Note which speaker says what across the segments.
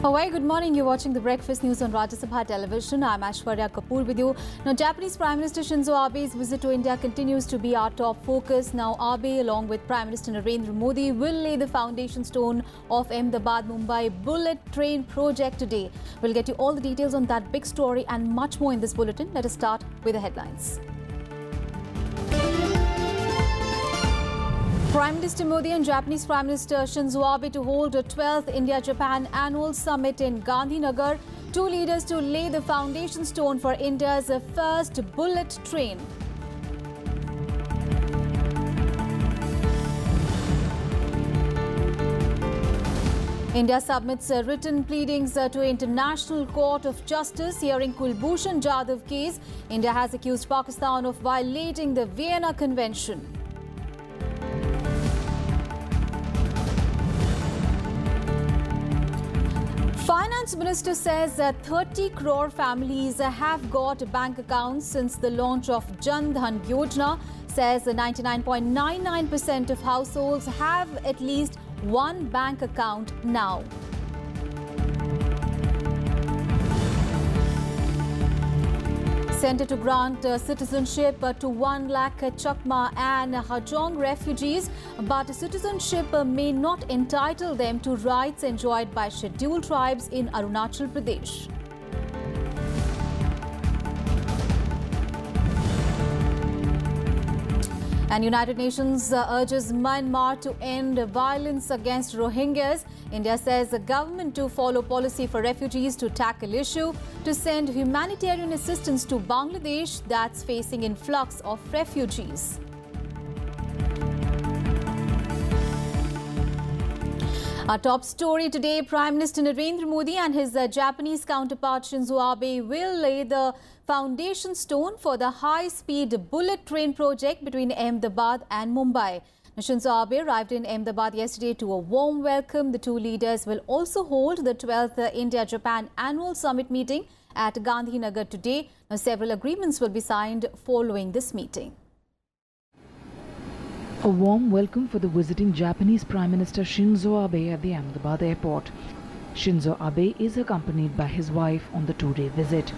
Speaker 1: A very good morning. You're watching the Breakfast News on Rajya Sabha television. I'm Aishwarya Kapoor with you. Now, Japanese Prime Minister Shinzo Abe's visit to India continues to be our top focus. Now, Abe, along with Prime Minister Narendra Modi, will lay the foundation stone of Ahmedabad-Mumbai bullet train project today. We'll get you all the details on that big story and much more in this bulletin. Let us start with the headlines. Prime Minister Modi and Japanese Prime Minister Shinzo Abe to hold a 12th India-Japan annual summit in Gandhinagar. Two leaders to lay the foundation stone for India's first bullet train. India submits written pleadings to International Court of Justice hearing Kulbhushan Jadhav case. India has accused Pakistan of violating the Vienna Convention. Finance Minister says 30 crore families have got bank accounts since the launch of Jan Dhan Yojana. Says 99.99% of households have at least one bank account now. Centre to grant citizenship to 1 lakh Chakma and Hajong refugees, but citizenship may not entitle them to rights enjoyed by scheduled tribes in Arunachal Pradesh. And United Nations urges Myanmar to end violence against Rohingyas. India says the government to follow policy for refugees to tackle issue, to send humanitarian assistance to Bangladesh that's facing influx of refugees. Our top story today, Prime Minister Narendra Modi and his Japanese counterpart Shinzo Abe will lay the foundation stone for the high-speed bullet train project between Ahmedabad and Mumbai. Shinzo Abe arrived in Ahmedabad yesterday to a warm welcome. The two leaders will also hold the 12th India-Japan annual summit meeting at Gandhinagar today. Now, several agreements will be signed following this meeting.
Speaker 2: A warm welcome for the visiting Japanese Prime Minister Shinzo Abe at the Ahmedabad airport. Shinzo Abe is accompanied by his wife on the two-day visit.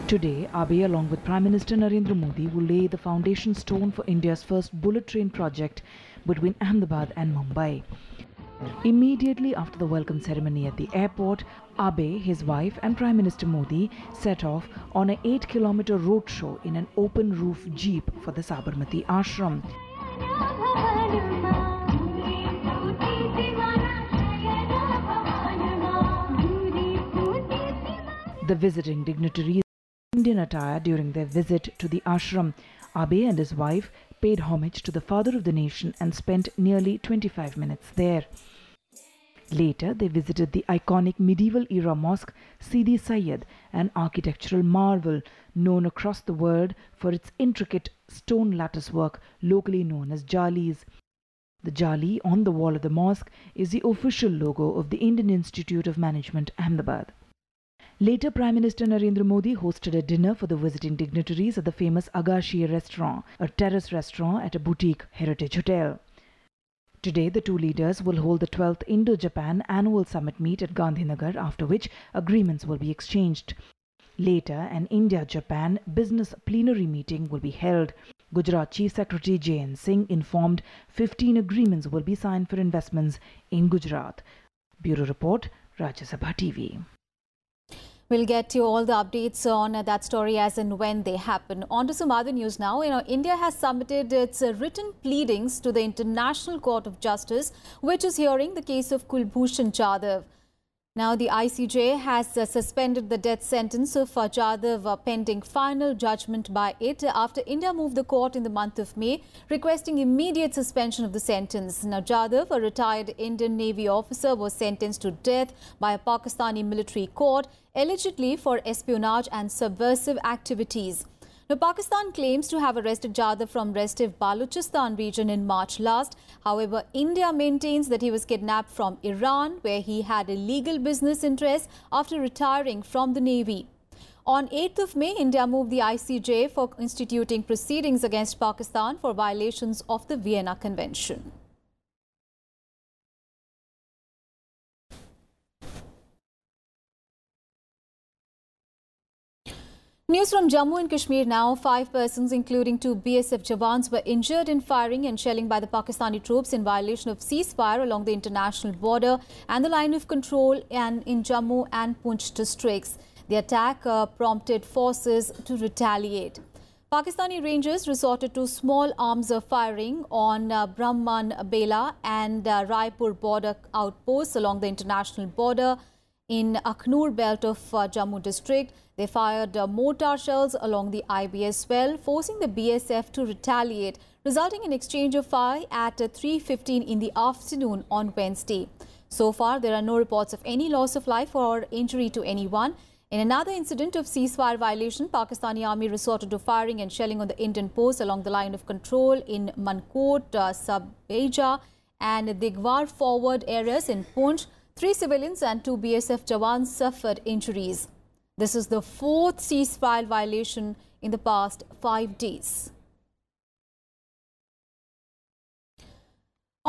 Speaker 2: Today, Abe, along with Prime Minister Narendra Modi, will lay the foundation stone for India's first bullet train project between Ahmedabad and Mumbai. Immediately after the welcome ceremony at the airport, Abe, his wife and Prime Minister Modi set off on an 8-kilometer roadshow in an open-roof jeep for the Sabarmati ashram. The visiting dignitaries in Indian attire during their visit to the ashram. Abe and his wife paid homage to the father of the nation and spent nearly 25 minutes there. Later, they visited the iconic medieval-era mosque Sidi Sayyid, an architectural marvel known across the world for its intricate stone lattice work, locally known as jalis. The jali on the wall of the mosque is the official logo of the Indian Institute of Management, Ahmedabad. Later, Prime Minister Narendra Modi hosted a dinner for the visiting dignitaries at the famous Agashi restaurant, a terrace restaurant at a boutique heritage hotel. Today, the two leaders will hold the 12th Indo-Japan annual summit meet at Gandhinagar, after which agreements will be exchanged. Later, an India-Japan business plenary meeting will be held. Gujarat Chief Secretary J.N. Singh informed 15 agreements will be signed for investments in Gujarat. Bureau Report, Rajya Sabha TV.
Speaker 1: We'll get you all the updates on that story as and when they happen. On to some other news now. India has submitted its written pleadings to the International Court of Justice, which is hearing the case of Kulbhushan Jadhav. Now, the ICJ has suspended the death sentence of Jadhav pending final judgment by it after India moved the court in the month of May, requesting immediate suspension of the sentence. Now, Jadhav, a retired Indian Navy officer, was sentenced to death by a Pakistani military court, allegedly for espionage and subversive activities. Now, Pakistan claims to have arrested Jadhav from restive Balochistan region in March last. However, India maintains that he was kidnapped from Iran, where he had a legal business interest after retiring from the Navy. On 8th of May, India moved the ICJ for instituting proceedings against Pakistan for violations of the Vienna Convention. News from Jammu and Kashmir now. 5 persons, including 2 BSF jawans, were injured in firing and shelling by the Pakistani troops in violation of ceasefire along the international border and the line of control and in Jammu and Poonch districts. The attack prompted forces to retaliate. Pakistani Rangers resorted to small arms firing on Brahman Bela and Raipur border outposts along the international border in Akhnur belt of Jammu district. They fired mortar shells along the IBS well, forcing the BSF to retaliate, resulting in exchange of fire at 3:15 in the afternoon on Wednesday. So far, there are no reports of any loss of life or injury to anyone. In another incident of ceasefire violation, Pakistani army resorted to firing and shelling on the Indian posts along the line of control in Mankot, Sabha and Digwar forward areas in Poonch. 3 civilians and 2 BSF jawans suffered injuries. This is the 4th ceasefire violation in the past 5 days.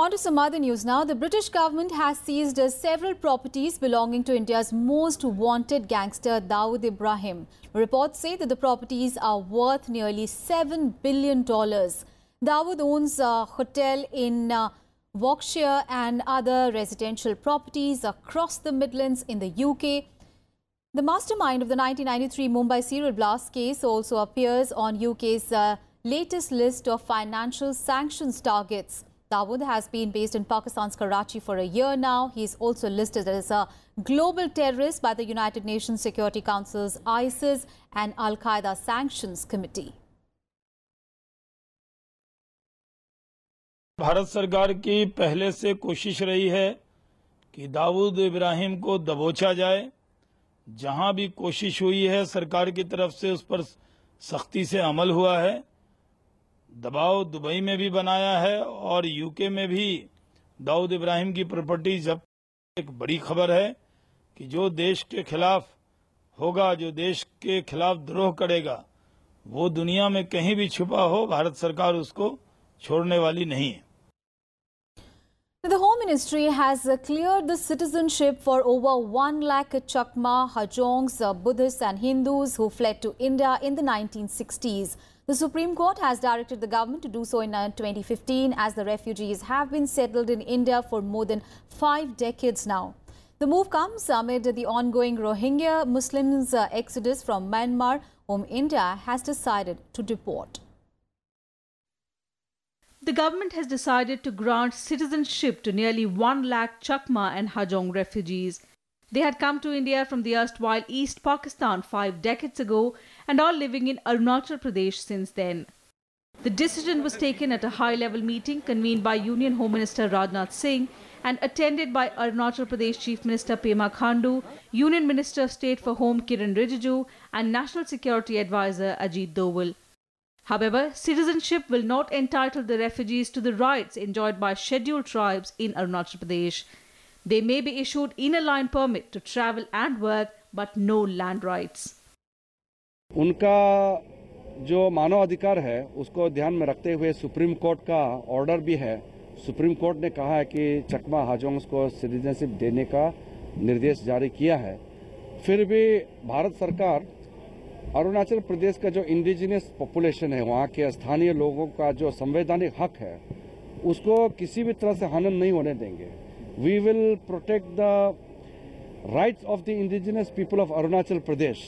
Speaker 1: On to some other news now. The British government has seized several properties belonging to India's most wanted gangster Dawood Ibrahim. Reports say that the properties are worth nearly $7 billion. Dawood owns a hotel in Warwickshire and other residential properties across the Midlands in the UK. The mastermind of the 1993 Mumbai serial blast case also appears on UK's latest list of financial sanctions targets. Dawood has been based in Pakistan's Karachi for a year now. He is also listed as a global terrorist by the United Nations Security Council's ISIS and Al-Qaeda Sanctions Committee.
Speaker 3: Bharat सरकार की पहले से कोशिश रही है कि दाऊद इब्राहिम को दबोचा जाए। जहां भी कोशिश हुई है सरकार की तरफ से उस पर सख्ती से अमल हुआ है। दबाव दुबई में भी बनाया है और यूके में भी दाऊद इब्राहिम की प्रॉपर्टी जब्त। एक बड़ी खबर है कि जो देश के खिलाफ होगा, जो देश के खिलाफ द्रोह करेगा, वो दुनिया में कहीं भी छुपा हो, भारत सरकार उसको छोड़ने वाली नहीं है।
Speaker 1: The Home Ministry has cleared the citizenship for over 1 lakh Chakma, Hajongs, Buddhists and Hindus who fled to India in the 1960s. The Supreme Court has directed the government to do so in 2015 as the refugees have been settled in India for more than 5 decades now. The move comes amid the ongoing Rohingya Muslims exodus from Myanmar, whom India has decided to deport.
Speaker 4: The government has decided to grant citizenship to nearly 1 lakh Chakma and Hajong refugees. They had come to India from the erstwhile East Pakistan 5 decades ago and are living in Arunachal Pradesh since then. The decision was taken at a high-level meeting convened by Union Home Minister Rajnath Singh and attended by Arunachal Pradesh Chief Minister Pema Khandu, Union Minister of State for Home Kiran Rijiju and National Security Advisor Ajit Doval. However, citizenship will not entitle the refugees to the rights enjoyed by scheduled tribes in Arunachal Pradesh. They may be issued inner-line permit to travel and work, but no land rights.
Speaker 5: उनका जो मानव अधिकार है उसको ध्यान में रखते हुए supreme court का ऑर्डर भी है। सुप्रीम कोर्ट ने कहा है कि चकमा हाजोंग्स को सिटीजनशिप देने का निर्देश जारी किया है। फिर भी भारत सरकार अरुणाचल प्रदेश का जो इंडिजिनस पॉपुलेशन है, वहाँ के स्थानीय लोगों का जो संवैधानिक हक है, उसको किसी भी तरह से हनन नहीं होने देंगे। We will protect the rights of the indigenous people of Arunachal Pradesh.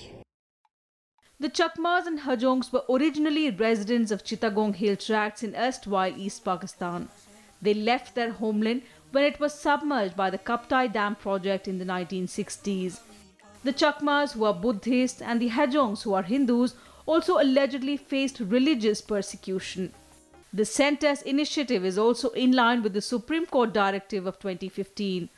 Speaker 4: The Chakmas and Hajongs were originally residents of Chittagong Hill Tracts in erstwhile East Pakistan. They left their homeland when it was submerged by the Kaptai Dam project in the 1960s. The Chakmas, who are Buddhists, and the Hajongs, who are Hindus, also allegedly faced religious persecution. The Centre's initiative is also in line with the Supreme Court directive of 2015.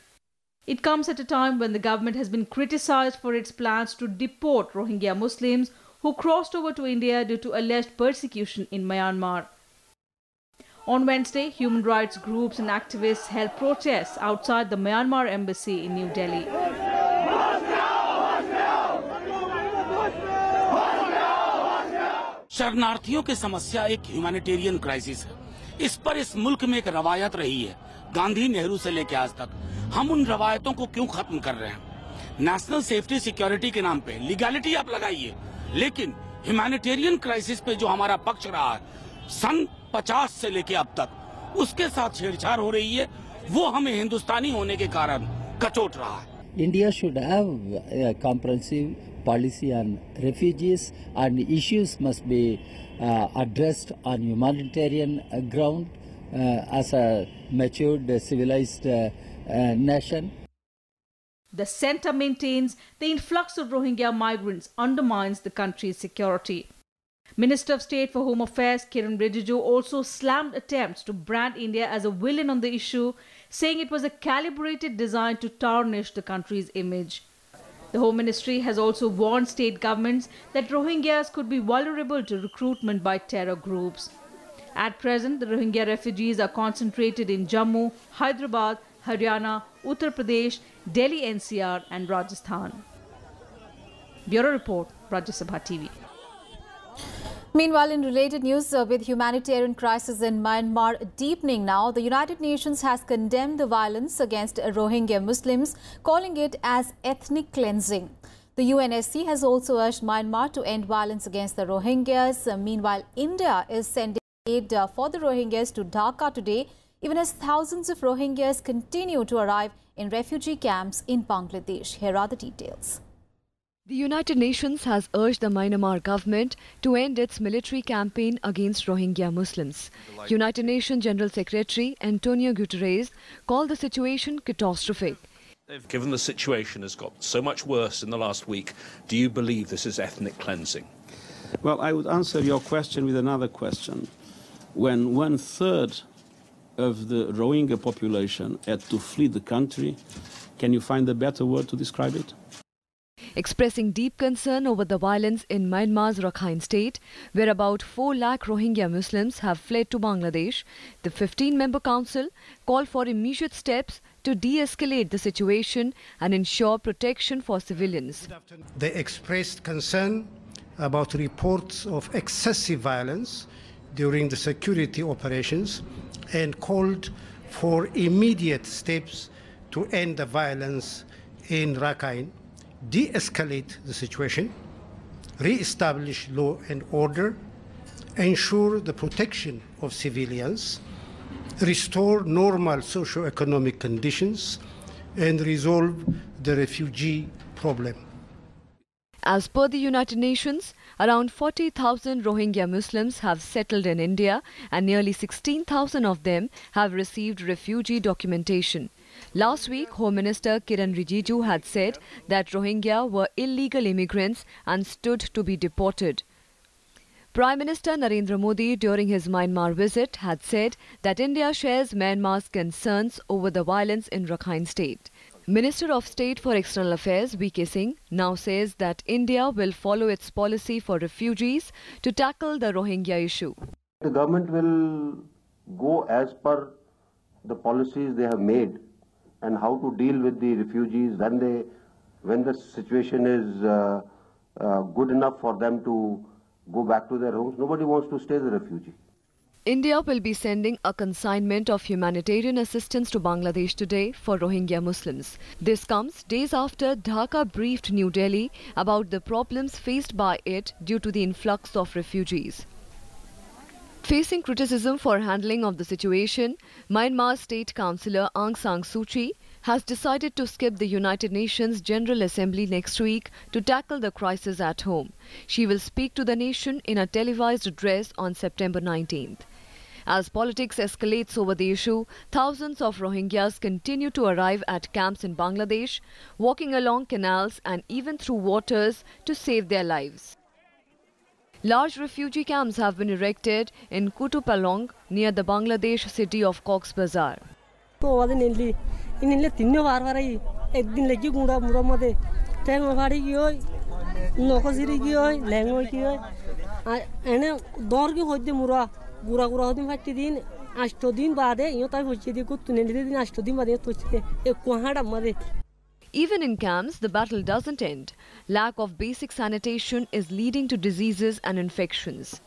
Speaker 4: It comes at a time when the government has been criticized for its plans to deport Rohingya Muslims who crossed over to India due to alleged persecution in Myanmar. On Wednesday, human rights groups and activists held protests outside the Myanmar embassy in New Delhi.
Speaker 6: शरणार्थियों की समस्या एक humanitarian crisis है। इस पर इस मुल्क में एक रवायत रही है, गांधी नेहरू से लेकर आज तक। हम उन रवायतों को क्यों खत्म कर रहे हैं? नेशनल सेफ्टी सिक्योरिटी के नाम पे लीगैलिटी आप लगाइए, लेकिन ह्यूमैनिटेरियन क्राइसिस पे जो हमारा पक्ष रहा है सन 50 से लेके अब तक, उसके साथ छेड़छाड़ हो रही है, वो हमें हिंदुस्तानी होने के कारण कचोट रहा है।
Speaker 7: India should have a comprehensive policy on refugees, and issues must be addressed on humanitarian ground as a matured, civilized nation.
Speaker 4: The centre maintains the influx of Rohingya migrants undermines the country's security. Minister of State for Home Affairs Kiran Rijiju also slammed attempts to brand India as a villain on the issue, saying it was a calibrated design to tarnish the country's image. The Home Ministry has also warned state governments that Rohingyas could be vulnerable to recruitment by terror groups. At present, the Rohingya refugees are concentrated in Jammu, Hyderabad, Haryana, Uttar Pradesh, Delhi NCR and Rajasthan. Bureau Report, Rajya Sabha TV.
Speaker 1: Meanwhile, in related news, with humanitarian crisis in Myanmar deepening now, the United Nations has condemned the violence against Rohingya Muslims, calling it as ethnic cleansing. The UNSC has also urged Myanmar to end violence against the Rohingyas. Meanwhile, India is sending aid for the Rohingyas to Dhaka today, even as thousands of Rohingyas continue to arrive in refugee camps in Bangladesh. Here are the details.
Speaker 8: The United Nations has urged the Myanmar government to end its military campaign against Rohingya Muslims. United Nations General Secretary Antonio Guterres called the situation catastrophic.
Speaker 9: Given the situation has got so much worse in the last week, do you believe this is ethnic cleansing?
Speaker 10: Well, I would answer your question with another question. When 1/3 of the Rohingya population had to flee the country, can you find a better word to describe it?
Speaker 8: Expressing deep concern over the violence in Myanmar's Rakhine state, where about 4 lakh Rohingya Muslims have fled to Bangladesh, the 15-member council called for immediate steps to de-escalate the situation and ensure protection for civilians.
Speaker 11: They expressed concern about reports of excessive violence during the security operations and called for immediate steps to end the violence in Rakhine, de-escalate the situation, re-establish law and order, ensure the protection of civilians, restore normal socio-economic conditions, and resolve the refugee problem.
Speaker 8: As per the United Nations, around 40,000 Rohingya Muslims have settled in India and nearly 16,000 of them have received refugee documentation. Last week, Home Minister Kiran Rijiju had said that Rohingya were illegal immigrants and stood to be deported. Prime Minister Narendra Modi, during his Myanmar visit, had said that India shares Myanmar's concerns over the violence in Rakhine state. Minister of State for External Affairs V.K. Singh now says that India will follow its policy for refugees to tackle the Rohingya issue.
Speaker 12: The government will go as per the policies they have made and how to deal with the refugees when the situation is good enough for them to go back to their homes. Nobody wants to stay as a refugee.
Speaker 8: India will be sending a consignment of humanitarian assistance to Bangladesh today for Rohingya Muslims. This comes days after Dhaka briefed New Delhi about the problems faced by it due to the influx of refugees. Facing criticism for handling of the situation, Myanmar State Councillor Aung San Suu Kyi has decided to skip the United Nations General Assembly next week to tackle the crisis at home. She will speak to the nation in a televised address on September 19th. As politics escalates over the issue, thousands of Rohingyas continue to arrive at camps in Bangladesh, walking along canals and even through waters to save their lives. Large refugee camps have been erected in Kutupalong near the Bangladesh city of Cox's Bazar. Even in camps, the battle doesn't end. Lack of basic sanitation is leading to diseases and infections.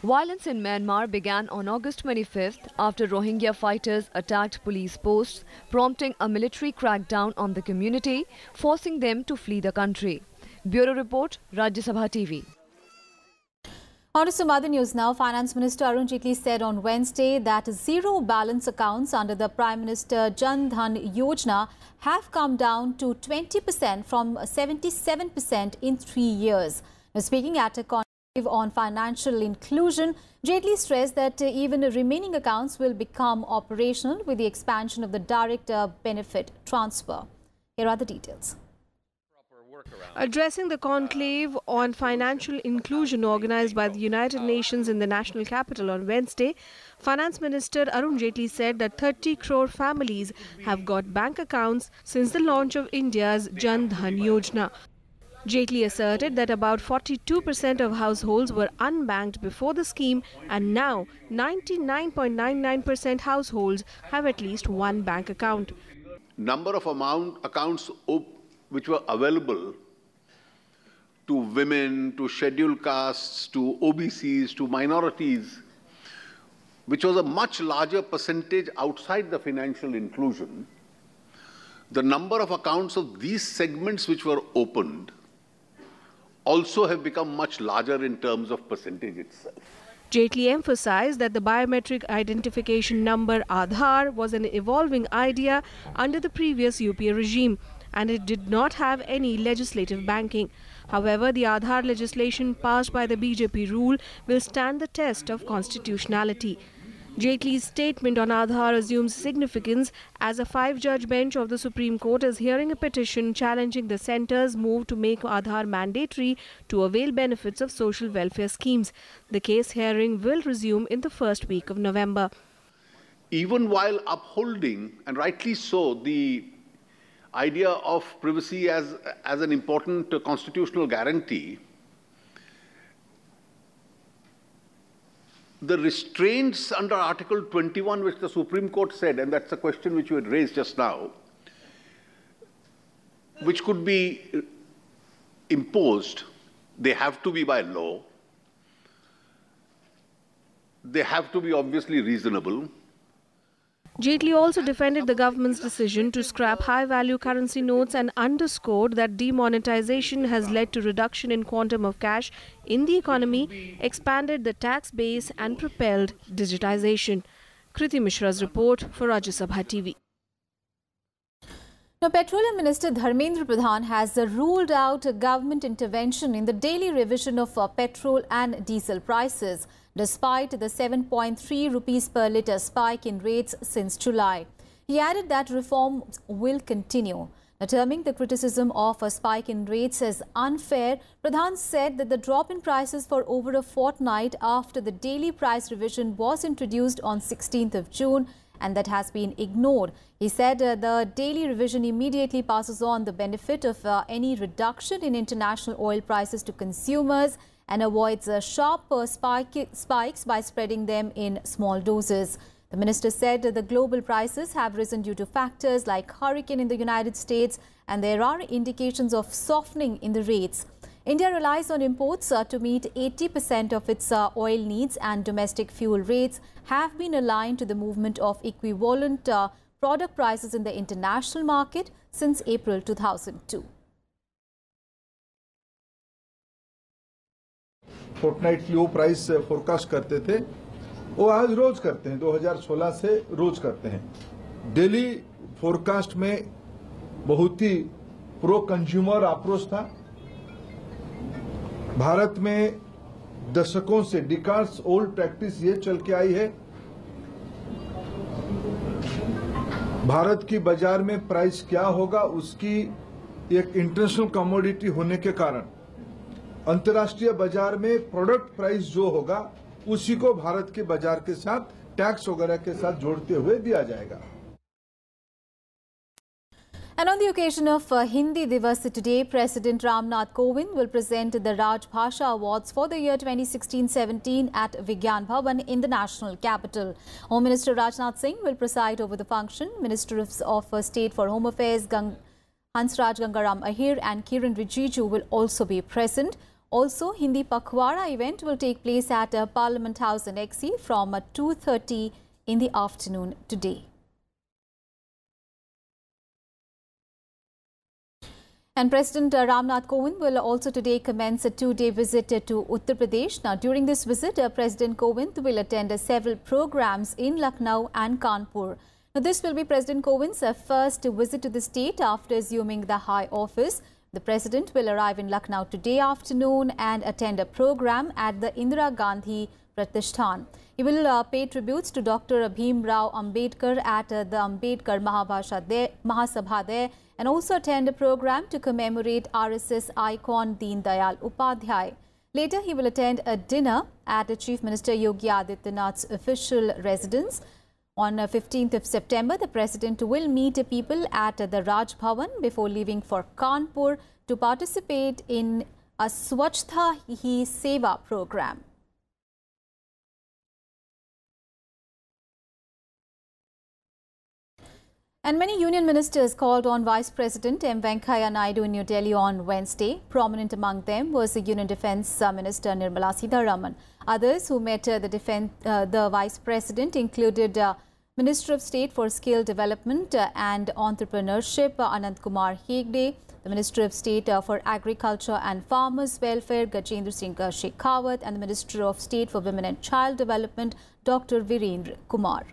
Speaker 8: Violence in Myanmar began on August 25th after Rohingya fighters attacked police posts, prompting a military crackdown on the community, forcing them to flee the country. Bureau Report, Rajya Sabha TV.
Speaker 1: On to some other news now. Finance Minister Arun Jaitley said on Wednesday that zero balance accounts under the Prime Minister Jan Dhan Yojana have come down to 20% from 77% in 3 years. Now, speaking at a conclave on financial inclusion, Jaitley stressed that even remaining accounts will become operational with the expansion of the direct benefit transfer. Here are the details.
Speaker 13: Addressing the conclave on financial inclusion organized by the United Nations in the national capital on Wednesday, Finance Minister Arun Jaitley said that 30 crore families have got bank accounts since the launch of India's Jan Dhan Yojana. Jaitley asserted that about 42% of households were unbanked before the scheme, and now 99.99% households have at least one bank account.
Speaker 14: Number of accounts which were available to women, to scheduled castes, to OBCs, to minorities, which was a much larger percentage outside the financial inclusion, the number of accounts of these segments which were opened also have become much larger in terms of percentage itself.
Speaker 13: Jaitley emphasized that the biometric identification number Aadhaar was an evolving idea under the previous UPA regime, and it did not have any legislative banking. However, the Aadhaar legislation passed by the BJP rule will stand the test of constitutionality. Jaitley's statement on Aadhaar assumes significance as a 5-judge bench of the Supreme Court is hearing a petition challenging the centre's move to make Aadhaar mandatory to avail benefits of social welfare schemes. The case hearing will resume in the first week of November.
Speaker 14: Even while upholding, and rightly so, the idea of privacy as an important constitutional guarantee, the restraints under Article 21, which the Supreme Court said, and that's a question which you had raised just now, which could be imposed, they have to be by law, they have to be obviously reasonable.
Speaker 13: Jaitley also defended the government's decision to scrap high-value currency notes and underscored that demonetization has led to reduction in quantum of cash in the economy, expanded the tax base and propelled digitization. Kriti Mishra's report for Rajya Sabha TV.
Speaker 1: Now, Petroleum Minister Dharmendra Pradhan has ruled out government intervention in the daily revision of petrol and diesel prices, despite the 7.3 rupees per litre spike in rates since July. He added that reforms will continue. Now, terming the criticism of a spike in rates as unfair, Pradhan said that the drop in prices for over a fortnight after the daily price revision was introduced on 16th of June and that has been ignored. He said the daily revision immediately passes on the benefit of any reduction in international oil prices to consumers and avoids sharp spikes by spreading them in small doses. The minister said the global prices have risen due to factors like hurricane in the United States, and there are indications of softening in the rates. India relies on imports to meet 80% of its oil needs, and domestic fuel rates have been aligned to the movement of equivalent product prices in the international market since April 2002.
Speaker 15: Fortnightly वो price forecast करते थे, वो आज रोज करते हैं, 2016 से रोज करते हैं। डेली फोरकास्ट में बहुत ही प्रो कंज्यूमर अप्रोच था। भारत में दशकों से डिकार्ड्स ओल्ड प्रैक्टिस ये चल के आई है, भारत की बाजार में प्राइस क्या होगा उसकी एक इंटरनेशनल कमोडिटी होने के कारण अंतर्राष्ट्रीय बाजार में प्रोडक्ट प्राइस जो होगा उसी को भारत के बाजार के साथ टैक्स वगैरह के साथ जोड़ते हुए दिया जाएगा।
Speaker 1: And on the occasion of Hindi Divas today, President Ramnath Kovind will present the Raj Bhasha Awards for the year 2016-17 at Vigyan Bhavan in the national capital. Home Minister Rajnath Singh will preside over the function. Minister of State for Home Affairs Hansraj Gangaram Ahir and Kiran Rijiju will also be present. Also, Hindi Pakhwara event will take place at Parliament House in Exi from 2:30 in the afternoon today. And President Ramnath Kovind will also today commence a two-day visit to Uttar Pradesh. Now, during this visit, President Kovind will attend several programs in Lucknow and Kanpur. Now, this will be President Kovind's first visit to the state after assuming the high office. The President will arrive in Lucknow today afternoon and attend a program at the Indira Gandhi Pratishthan. He will pay tributes to Dr. Bhim Rao Ambedkar at the Ambedkar Mahasabha there, and also attend a program to commemorate RSS icon Deen Dayal Upadhyay. Later, he will attend a dinner at the Chief Minister Yogi Adityanath's official residence. On 15th of September, the President will meet people at the Raj Bhavan before leaving for Kanpur to participate in a Swachhta Hi Seva program. And many union ministers called on Vice President M. Venkaiah Naidu in New Delhi on Wednesday. Prominent among them was the Union Defence Minister Nirmala Sitharaman. Others who met the Vice President included Minister of State for Skill Development and Entrepreneurship Anant Kumar Hegde, the Minister of State for Agriculture and Farmers Welfare Gajendra Singh Shekhawat, and the Minister of State for Women and Child Development Dr. Virendra Kumar.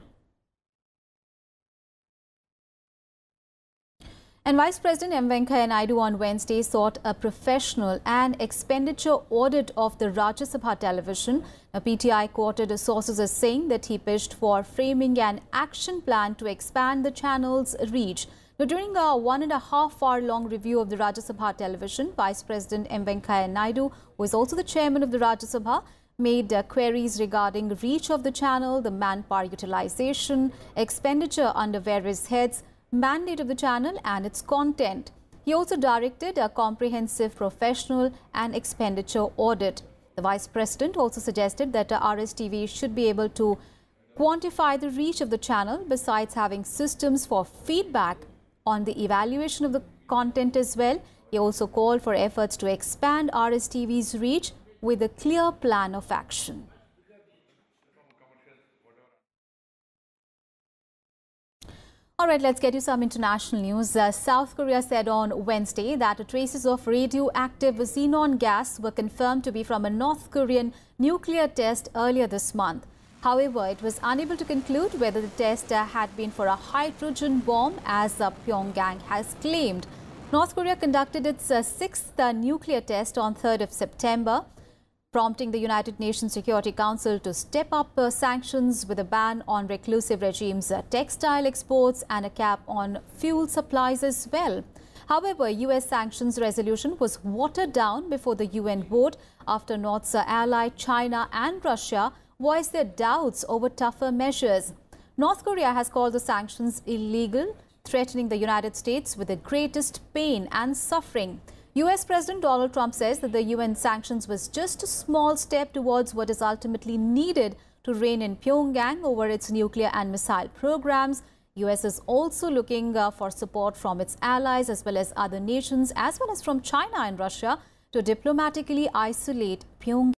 Speaker 1: And Vice President M. Venkaiah Naidu on Wednesday sought a professional and expenditure audit of the Rajya Sabha television. A PTI quoted sources as saying that he pitched for framing an action plan to expand the channel's reach. Now, during a 1.5-hour-long review of the Rajya Sabha television, Vice President M. Venkaiah Naidu, who is also the chairman of the Rajya Sabha, made queries regarding reach of the channel, the manpower utilization, expenditure under various heads, mandate of the channel and its content. He also directed a comprehensive professional and expenditure audit. The Vice President also suggested that RSTV should be able to quantify the reach of the channel besides having systems for feedback on the evaluation of the content as well. He also called for efforts to expand RSTV's reach with a clear plan of action. All right, let's get you some international news. South Korea said on Wednesday that traces of radioactive xenon gas were confirmed to be from a North Korean nuclear test earlier this month. However, it was unable to conclude whether the test had been for a hydrogen bomb, as Pyongyang has claimed. North Korea conducted its sixth nuclear test on 3rd of September. Prompting the United Nations Security Council to step up sanctions with a ban on reclusive regimes' textile exports and a cap on fuel supplies as well. However, US sanctions resolution was watered down before the UN vote after North's ally China and Russia voiced their doubts over tougher measures. North Korea has called the sanctions illegal, threatening the United States with the greatest pain and suffering. US President Donald Trump says that the UN sanctions was just a small step towards what is ultimately needed to rein in Pyongyang over its nuclear and missile programs. US is also looking for support from its allies as well as other nations, as well as from China and Russia, to diplomatically isolate Pyongyang.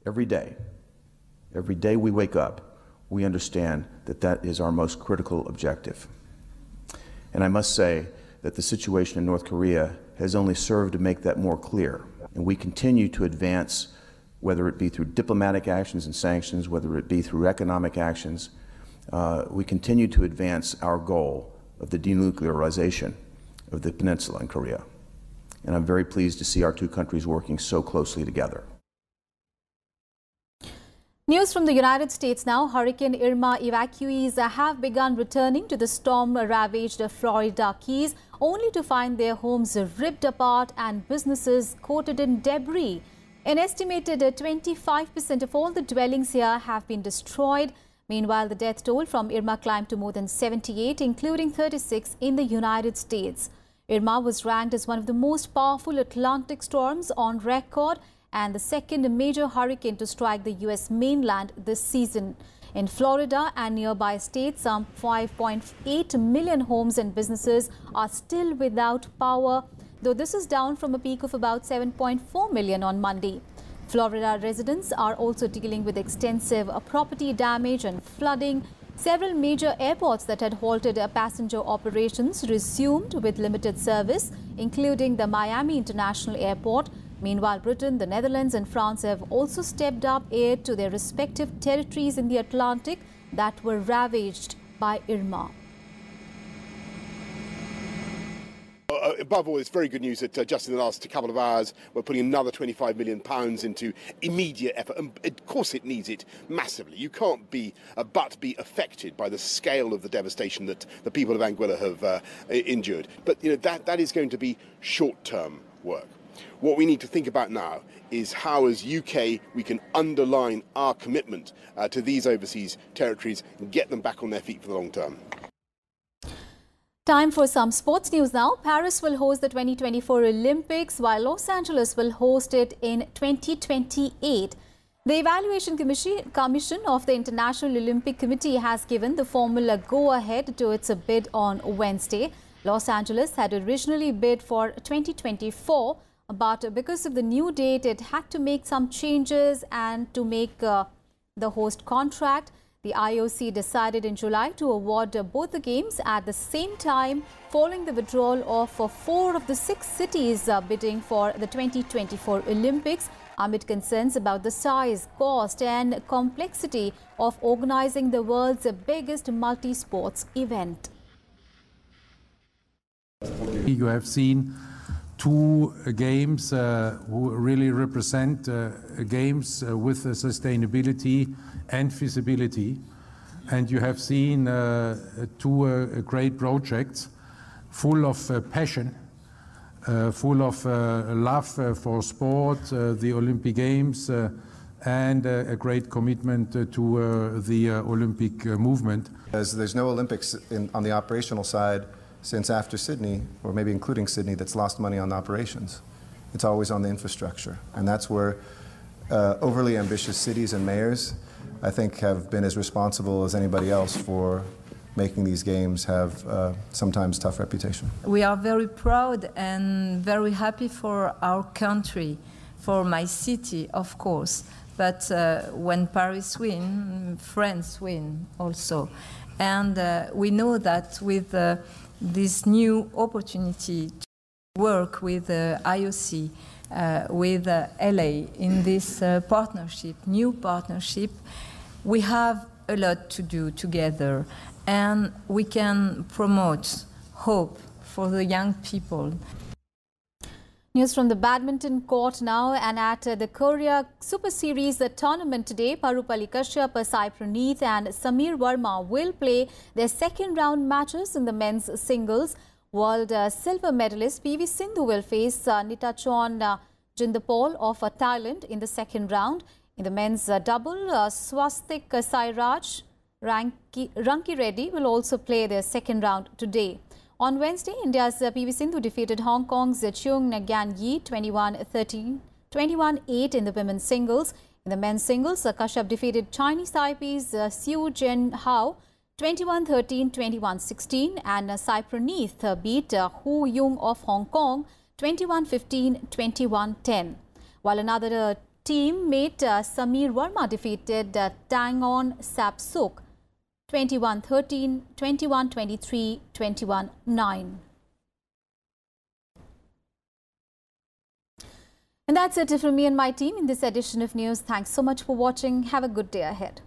Speaker 16: Every day we wake up, we understand that that is our most critical objective. And I must say that the situation in North Korea has only served to make that more clear. And we continue to advance, whether it be through diplomatic actions and sanctions, whether it be through economic actions, we continue to advance our goal of the denuclearization of the peninsula in Korea. And I'm very pleased to see our two countries working so closely together.
Speaker 1: News from the United States now. Hurricane Irma evacuees have begun returning to the storm-ravaged Florida Keys, only to find their homes ripped apart and businesses coated in debris. An estimated 25% of all the dwellings here have been destroyed. Meanwhile, the death toll from Irma climbed to more than 78, including 36 in the United States. Irma was ranked as one of the most powerful Atlantic storms on record and the second major hurricane to strike the U.S. mainland this season. In Florida and nearby states, some 5.8 million homes and businesses are still without power. though this is down from a peak of about 7.4 million on Monday. Florida residents are also dealing with extensive property damage and flooding. Several major airports that had halted passenger operations resumed with limited service, including the Miami International Airport. Meanwhile, Britain, the Netherlands and France have also stepped up aid to their respective territories in the Atlantic that were ravaged by Irma.
Speaker 17: Above all, it's very good news that just in the last couple of hours, we're putting another £25 million into immediate effort. And of course it needs it massively. You can't but be affected by the scale of the devastation that the people of Anguilla have endured. But that is going to be short-term work. What we need to think about now is how, as UK, we can underline our commitment to these overseas territories and get them back on their feet for the long term.
Speaker 1: Time for some sports news now. Paris will host the 2024 Olympics, while Los Angeles will host it in 2028. The Evaluation Commission of the International Olympic Committee has given the formal go-ahead to its bid on Wednesday. Los Angeles had originally bid for 2024, but because of the new date, it had to make some changes and to make the host contract. The IOC decided in July to award both the games at the same time, following the withdrawal of 4 of the 6 cities bidding for the 2024 Olympics, amid concerns about the size, cost and complexity of organizing the world's biggest multi-sports event.
Speaker 18: You have seen 2 games who really represent games with sustainability and feasibility, and you have seen 2 great projects full of passion, full of love for sport, the Olympic Games, and a great commitment to the Olympic movement.
Speaker 19: As there's no Olympics on the operational side since after Sydney, or maybe including Sydney, that's lost money on operations. It's always on the infrastructure, and that's where overly ambitious cities and mayors, I think, have been as responsible as anybody else for making these games have sometimes tough reputation.
Speaker 20: We are very proud and very happy for our country, for my city, of course. But when Paris wins, France win also. And we know that with this new opportunity to work with IOC, with LA in this partnership, new partnership, we have a lot to do together, and we can promote hope for the young people.
Speaker 1: News from the badminton court now, and at the Korea Super Series tournament today, Parupalli Kashyap, Sai Praneeth and Samir Verma will play their second round matches in the men's singles. World silver medalist PV Sindhu will face Nitachon Jindapol of Thailand in the second round. In the men's double, Swastik Sairaj, Ranki Reddy will also play their second round today. On Wednesday, India's PV Sindhu defeated Hong Kong's Cheung Ngan Yi 21-13, 21-8 in the women's singles. In the men's singles, Kashyap defeated Chinese Taipei's Xiu Zhen Hao 21-13, 21-16, and Sai Praneeth beat Hu Yung of Hong Kong 21-15, 21-10. While another teammate Samir Verma defeated Tangon Sapsuk 21-13, 21-23, 21-9. And that's it from me and my team in this edition of news. Thanks so much for watching. Have a good day ahead.